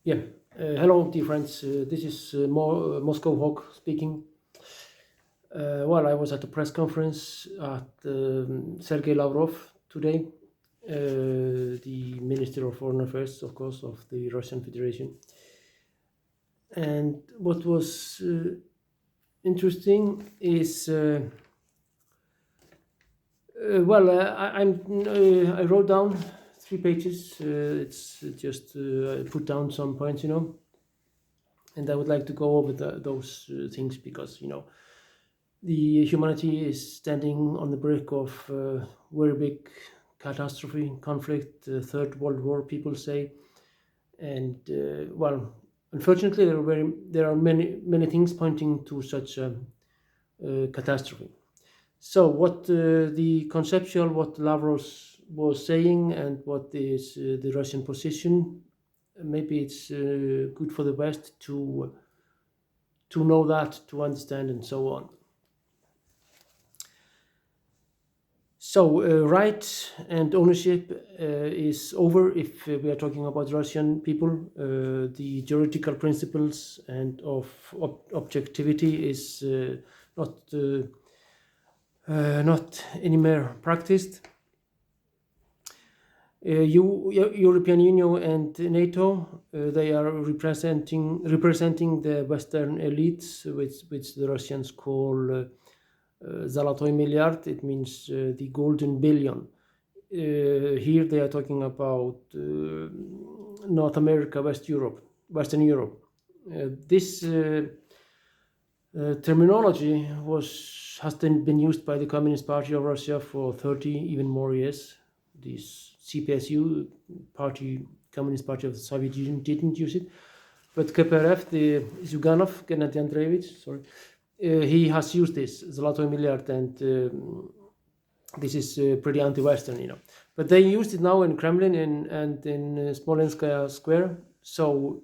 Yeah. Hello, dear friends. This is Moscow Hawk speaking. I was at a press conference at Sergei Lavrov today, the Minister of Foreign Affairs, of course, of the Russian Federation. And what was interesting is, I wrote down 3 pages. It's just I put down some points, and I would like to go over those things because the humanity is standing on the brink of very big catastrophe, conflict, third world war, people say, and unfortunately, there are many things pointing to such a catastrophe. So, what the conceptual, what Lavrov was saying, and what is the Russian position? Maybe it's good for the West to know that, to understand, and so on. So, right and ownership is over if we are talking about Russian people. The theoretical principles and of objectivity is not anymore practiced. European Union and NATO, they are representing the Western elites, which the Russians call Zolotoy Milliard. It means the golden billion. Here they are talking about North America, Western Europe. This terminology has been used by the Communist Party of Russia for 30, even more years. This CPSU, Communist Party of the Soviet Union, didn't use it, but KPRF, the Zyuganov, Gennady Andreevich, he has used this Zolotoy Milliard, and this is pretty anti-Western, But they used it now in Kremlin and in Smolenskaya Square. So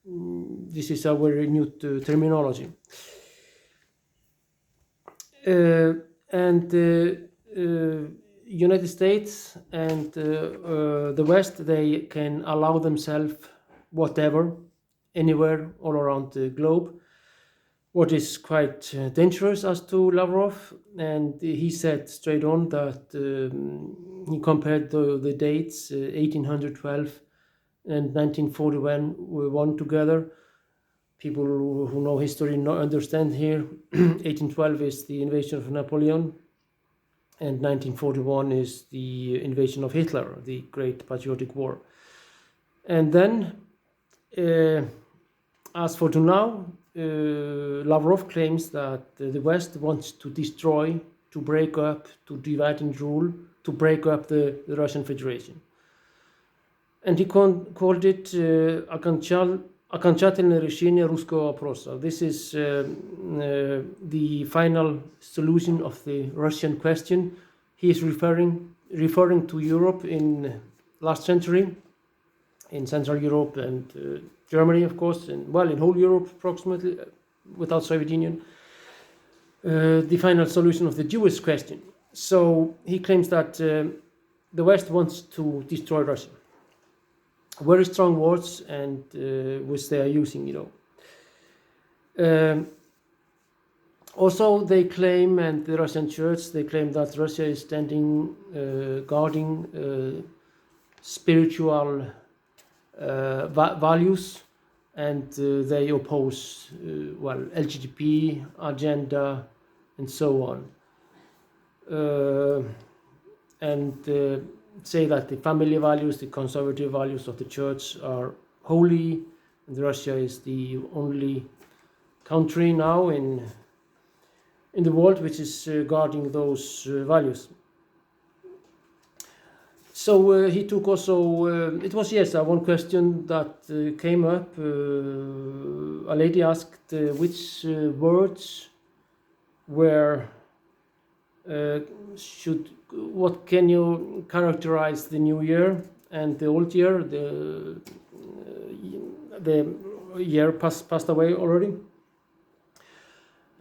this is a very new terminology. United States and the West, they can allow themselves whatever, anywhere, all around the globe. What is quite dangerous as to Lavrov, and he said straight on that he compared the dates 1812 and 1941 together. People who know history understand here. 1812 is the invasion of Napoleon, and 1941 is the invasion of Hitler, the Great Patriotic War. And then, as for now, Lavrov claims that the West wants to destroy, to break up, to divide and rule, to break up the Russian Federation. And he called it окончательное решение русского вопроса. This is the final solution of the Russian question. He is referring to Europe in last century, in Central Europe and Germany, of course, and in whole Europe approximately, without Soviet Union, the final solution of the Jewish question. So he claims that the West wants to destroy Russia. Very strong words, and which they are using, Also, they claim, and the Russian Church, they claim that Russia is standing, guarding spiritual values, and they oppose LGBT agenda and so on, and say that the family values, the conservative values of the church are holy, and Russia is the only country now in the world which is guarding those values. So he took also, it was, yes, one question that came up. A lady asked which words were, what can you characterize the new year and the old year, the year passed away already.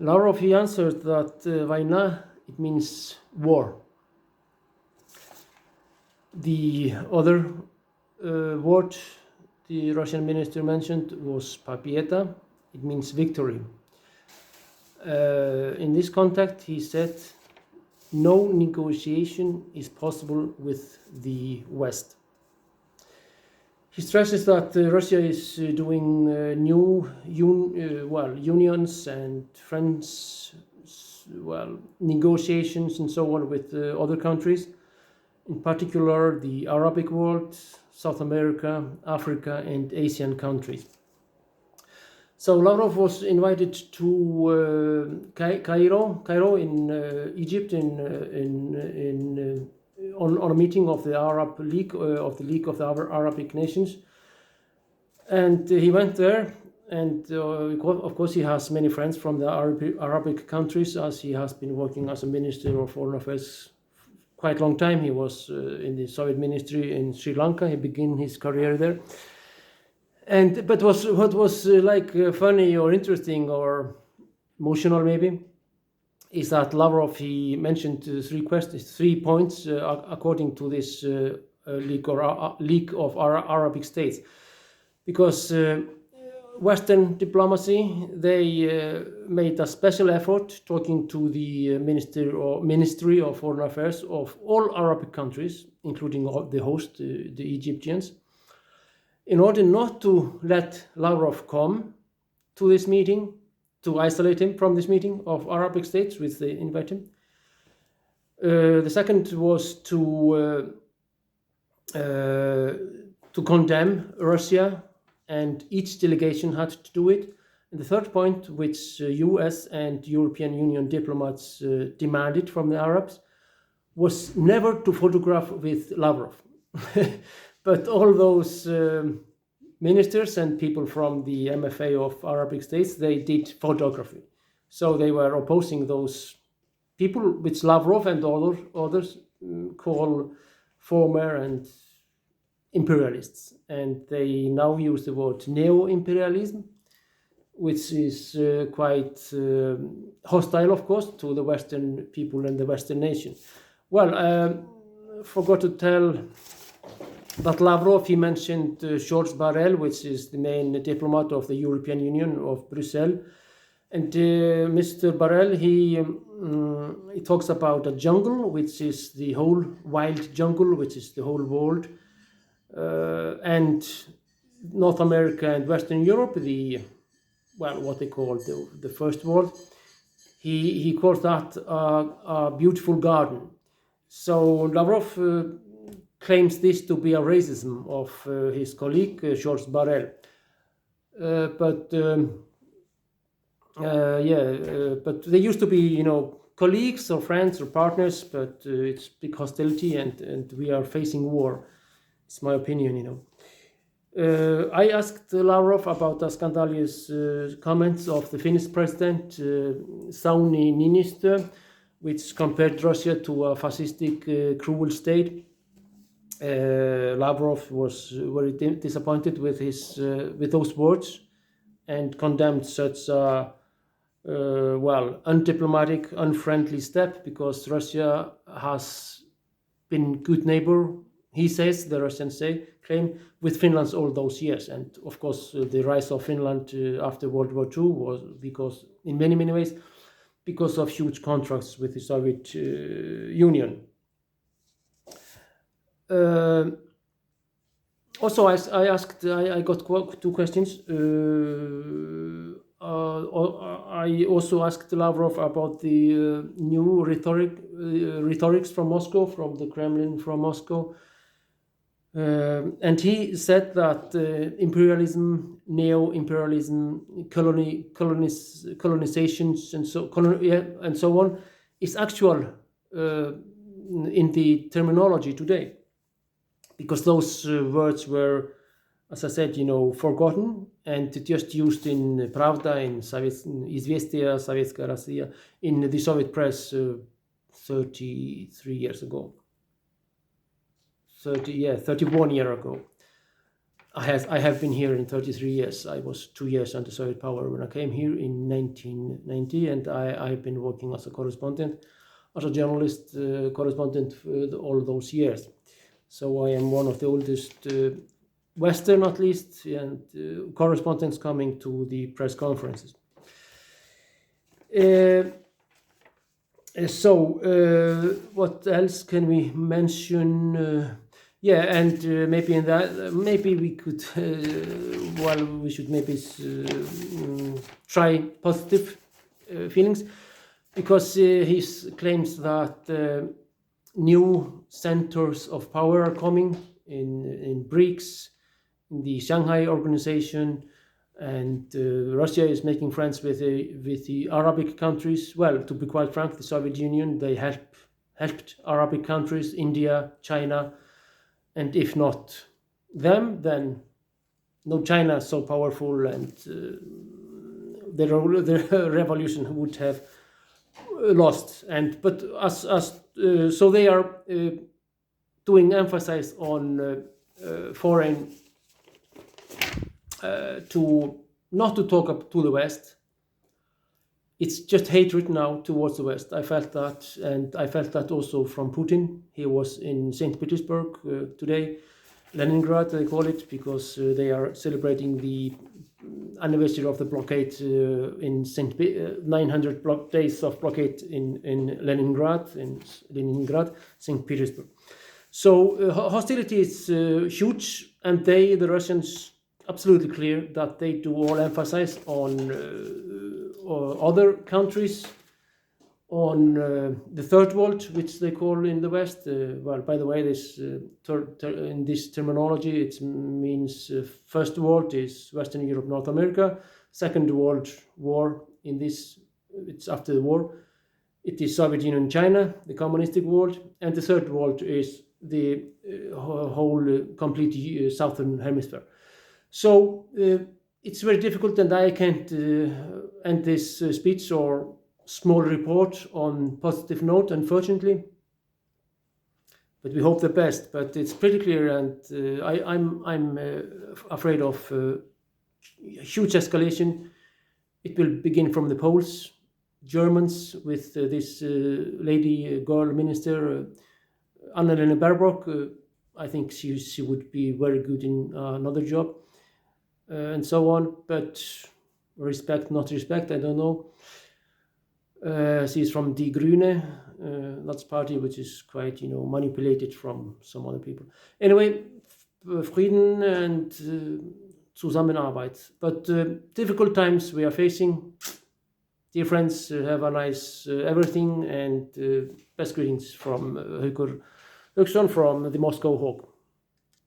Lavrov, he answered that vojna, it means war. The other word, the Russian minister mentioned was "Победа." It means victory. In this context, he said, no negotiation is possible with the West. He stresses that Russia is doing new unions and friends, negotiations and so on with other countries, in particular the Arabic world, South America, Africa, and Asian countries. So Lavrov was invited to Cairo in Egypt on a meeting of the Arab League, of the League of the Arabic Nations, and he went there. And of course, he has many friends from the Arabic countries, as he has been working as a minister of foreign affairs quite a long time. He was in the Soviet ministry in Sri Lanka. He began his career there. But what was funny or interesting or emotional maybe is that Lavrov, he mentioned 3 points according to this League of Arabic States, because Western diplomacy, they made a special effort talking to the Ministry of Foreign Affairs of all Arabic countries, including the host, the Egyptians, in order not to let Lavrov come to this meeting, to isolate him from this meeting of Arabic states, which they invite him. The second was to condemn Russia, and each delegation had to do it. And the third point, which US and European Union diplomats demanded from the Arabs, was never to photograph with Lavrov. But all those ministers and people from the MFA of Arabic states, they did photography. So they were opposing those people, which Lavrov and others call former and imperialists. And they now use the word neo-imperialism, which is quite hostile, of course, to the Western people and the Western nation. Well, forgot to tell that Lavrov, he mentioned Georges Borrell, which is the main diplomat of the European Union of Brussels. And Mr. Borrell, he talks about a jungle, which is the whole wild jungle, which is the whole world, and North America and Western Europe, what they call the first world. He calls that a beautiful garden. So Lavrov claims this to be a racism of his colleague, Georges Borrell. But they used to be, colleagues or friends or partners, but it's big hostility and we are facing war. It's my opinion, I asked Lavrov about the scandalous comments of the Finnish president, Sauli Niinistö, which compared Russia to a fascistic, cruel state. Lavrov was very disappointed with those words and condemned such a undiplomatic, unfriendly step, because Russia has been good neighbor, he says, the Russians claim, with Finland all those years. And of course, the rise of Finland after World War II was because, in many, many ways, because of huge contracts with the Soviet Union. Also, I got 2 questions. I also asked Lavrov about the new rhetorics from Moscow, from the Kremlin, from Moscow. And he said that imperialism, neo-imperialism, colonizations, and so on, is actual in the terminology today, because those words were, as I said, forgotten and just used in Pravda, in Izvestia, Sovetskaya Rossiya, in the Soviet press 33 years ago. 31 years ago. I have been here in 33 years. I was 2 years under Soviet power when I came here in 1990, and I've been working as a correspondent, as a journalist correspondent all those years. So I am one of the oldest Western at least, and correspondents coming to the press conferences. What else can we mention? Maybe in that, maybe we could, we should maybe try positive feelings, because he claims that new centers of power are coming in BRICS, in the Shanghai organization, and Russia is making friends with the Arabic countries. Well, to be quite frank, the Soviet Union, they helped Arabic countries, India, China, and if not them, then no China is so powerful, and the revolution would have lost. So they are doing emphasis on foreign to not to talk up to the West. It's just hatred now towards the West. I felt that, and I felt that also from Putin. He was in St. Petersburg today, Leningrad they call it, because they are celebrating the anniversary of the blockade in 900 days of blockade in Leningrad, St. Petersburg. So hostility is huge, and the Russians, absolutely clear that they do all emphasize on other countries, on the third world, which they call in the West. By the way, this in this terminology, it means first world is Western Europe, North America. Second world war, in this, it's after the war, it is Soviet Union, China, the communistic world, and the third world is the whole complete southern hemisphere. So it's very difficult, and I can't end this speech or small report on positive note, unfortunately. But we hope the best. But it's pretty clear, and I'm afraid of huge escalation. It will begin from the Poles, Germans, with this girl minister, Annalena Baerbock. I think she would be very good in another job. And so on, but respect, not respect, I don't know. She's from Die Grüne, that's party which is quite, manipulated from some other people. Anyway, Frieden and Zusammenarbeit. But difficult times we are facing. Dear friends, have a nice everything, and best greetings from Haukur Hauksson from the Moscow Hawk.